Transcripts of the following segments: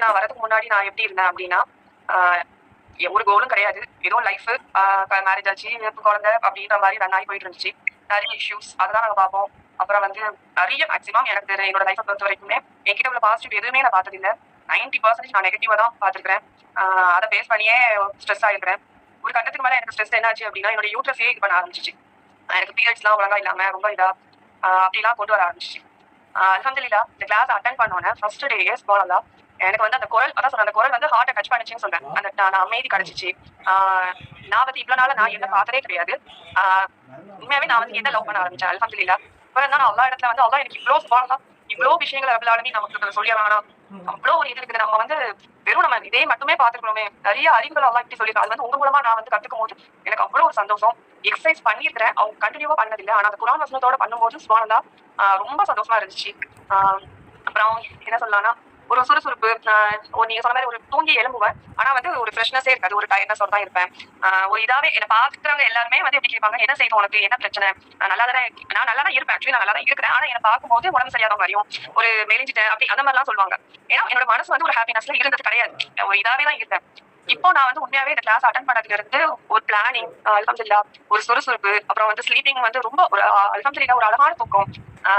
நான் வரதுக்கு முன்னாடி நான் எப்படி இருந்தேன் அப்படின்னா, ஆ ஒரு கோலும் கிடையாது. ஏதோ லைஃப் மேரேஜ் ஆச்சு, குழந்தை அப்படின்ற மாரி ரன் ஆகி போயிட்டு இருந்துச்சு. நெறைய இஷ்யூஸ் அதெல்லாம் நாங்க பார்ப்போம். அப்புறம் வந்து நெறைய மேக்ஸிமம் எனக்கு என்னோட லைஃப்ப பொறுத்தவரைக்குமே, என்கிட்ட உள்ள பாசிட்டிவ் எதுவுமே நான் பார்த்ததில்ல. 90% நான் நெகட்டிவா தான் பார்த்துருக்கிறேன். அத பேஸ் பண்ணியே ஸ்ட்ரெஸ் ஆயிருக்கிறேன். ஒரு கட்டத்துக்கு மேல எனக்கு ஸ்ட்ரெஸ் என்னாச்சு அப்படின்னா, என்னோட யூட்ரஸே இது பண்ண ஆரம்பிச்சுச்சு. எனக்கு பீரியட்ஸ்லாம் ஒழுங்கா இல்லாம ரொம்ப இதா அப்படிலாம் கொண்டு வர ஆரம்பிச்சுச்சு. அல்ஹம்துலில்லாஹ் இந்த கிளாஸ் அட்டெண்ட் பண்ணோனே ஃபர்ஸ்ட் டேயே சுப்ஹானல்லாஹ் எனக்கு வந்து அந்த குரல் அதான் சொன்னேன். அந்த குரல் வந்து ஹார்ட்ட டச் பண்ணுச்சுன்னு சொல்றேன். அந்த நான் அமைதி கிடைச்சுச்சு. ஆ நான் வந்து இவ்வளவு நாளா நான் என்ன பார்த்ததே கிடையாது. ஆ உண்மையாவே நான் வந்து என்ன லவ் பண்ண ஆரம்பிச்சேன். அல்ஹம்துலில்லாஹ். அப்புறம் தான் நான் அல்லாஹ் இடத்துல வந்து அல்லாஹ் எனக்கு இவ்ளோ சுப்ஹானல்லாஹ் இவ்ளோ விஷயங்கள் ரப்பல் ஆலமீன் நமக்கு சொல்லி வேணாம். அவ்ளோ ஒரு இது இருக்குது. நம்ம வந்து வெறும் நம்ம இதே மட்டுமே பார்த்துருக்கணுமே. நெறைய அறிவுகள் அல்லாஹ் இப்படி சொல்லியிருக்கான். அது வந்து உங்க மூலமா நான் வந்து கத்துக்கும்போது எனக்கு அவ்ளோ ஒரு சந்தோஷம். எக்ஸர்சைஸ் பண்ணியிருக்கிறேன். அவங்க கன்டினியூவா பண்ணதில்ல. ஆனா அந்த குர்ஆன் வசனத்தோட பண்ணும்போது சுப்ஹானல்லாஹ் ரொம்ப சந்தோஷமா இருந்துச்சு. ஆ அப்புறம் என்ன சொல்லலாம்னா, ஒரு சுறுசுறுப்பு நீங்க சொன்ன மாரி ஒரு தூங்கி எழும்புவேன். ஆனா வந்து ஒரு ஃப்ரெஷ்னஸே இருக்காது. ஒரு டயர்ட்னஸோட தான் இருப்பேன். ஒரு இதாவே என்ன பார்க்குறவங்க எல்லாருமே வந்து எப்படி கேட்பாங்க, "என்ன செய்யுது உனக்கு? என்ன பிரச்சனை?" நான் நல்லா தான் இருப்பேன். ஆக்சுவலி நான் நல்லா தான் இருக்கிறேன். ஆனா என்ன பார்க்கும்போது உடம்பு சரியாத மாரியும், ஒரு மெலிஞ்சிட்டேன் அப்படி அந்த மாரிலாம் சொல்லுவாங்க. ஏன்னா என்னோட மனசு வந்து ஒரு ஹாப்பினஸ்ல இருந்தது கிடையாது. ஒரு இதாவே தான் இருந்தேன். இப்போ நான் வந்து உண்மையாவே இந்த கிளாஸ் அட்டெண்ட் பண்ணதுல இருந்து ஒரு பிளானிங் அல்ஹம்துலில்லாஹ் ஒரு சுறுசுறுப்பு, அப்புறம் வந்து ஸ்லீப்பிங் வந்து ரொம்ப ஒரு அல்ஹம்துலில்லாஹ் ஒரு அழகான தூக்கம். ஆ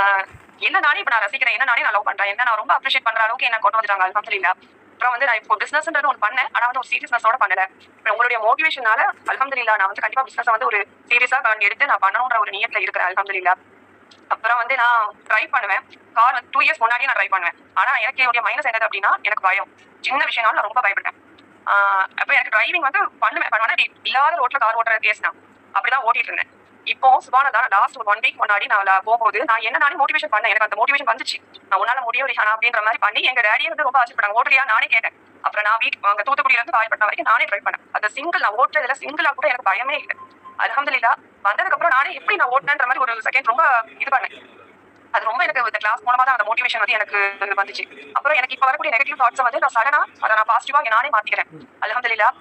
என்ன நானே இப்ப நான் ரசிக்கிறேன். என்ன நானே நான் லவ் பண்றேன். என்ன நான் ரொம்ப அப்ரிஷியேட் பண்ற அளவுக்கு என்ன கொண்டு வந்துட்டாங்க அல்ஹம்துலில்லாஹ். அப்புறம் வந்து நான் இப்போ பிசினஸ்ன்றது ஒண்ணு பண்ணேன். ஆனா வந்து ஒரு சீரியஸ்னஸோட பண்ணல. உங்களுடைய மோட்டிவேஷனால அல்ஹம்துலில்லாஹ் நான் வந்து கண்டிப்பா பிசினஸ வந்து ஒரு சீரியஸா எடுத்து நான் பண்ணணும்ன்ற ஒரு நியத்துல இருக்கிறேன் அல்ஹம்துலில்லாஹ். அப்புறம் வந்து நான் ட்ரை பண்ணுவேன். கார் வந்து 2 இயர்ஸ் முன்னாடியே நான் ட்ரை பண்ணுவேன். ஆனா எனக்கு என்னுடைய மைனஸ் என்னது அப்டின்னா, எனக்கு பயம். சின்ன விஷயம்னாலும் நான் ரொம்ப பயப்பட்டேன். ஆ அப்ப எனக்கு டிரைவிங் வந்து பண்ணுவேன். பண்ணுவேன்னா இல்லாத ரோட்ல கார் ஓட்டுற கேஸ் தான். அப்படிதான் ஓட்டிட்டு இருந்தேன். இப்போ சுப்ஹானல்லாஹ் லாஸ்ட் ஒரு 1 வீக் முன்னாடி நான் போகும்போது நான் என்ன நானே மோட்டிவேஷன் பண்ணேன். எனக்கு அந்த மோட்டிவேஷன் வந்துச்சு. நான் உன்னால முடியும் ரிஹானா அப்படின்ற மாரி பண்ணி எங்க டாடியே வந்து ரொம்ப ஆச்சரியப்பட்டாங்க. ஓட்டுறியா? நானே கேட்டேன். அப்புறம் நான் அங்க தூத்துக்குடியில இருந்து காயப்பட்ட வரைக்கும் நானே ட்ரை பண்ணேன். அந்த சிங்கிள் நான் ஓட்டுறதுல சிங்கிளா கூட எனக்கு பயமே இல்ல. அல்ஹம்துலில்லாஹ் வந்ததுக்கு அப்புறம் நானே எப்படி நான் ஓட்டுனேன்ற மாரி ஒரு செகண்ட் ரொம்ப இது பண்ணேன். அது ரொம்ப எனக்கு இந்த கிளாஸ் மூலமா தான் அந்த மோட்டிவேஷன் வந்து எனக்கு வந்துச்சு. அப்புறம் எனக்கு இப்ப வரக்கூடிய நெகட்டிவ் தாட்ஸ வந்து நான் சடனா அத நான் பாசிட்டிவா நானே மாத்திக்கிறேன். அல்ஹம்துலில்லாஹ்.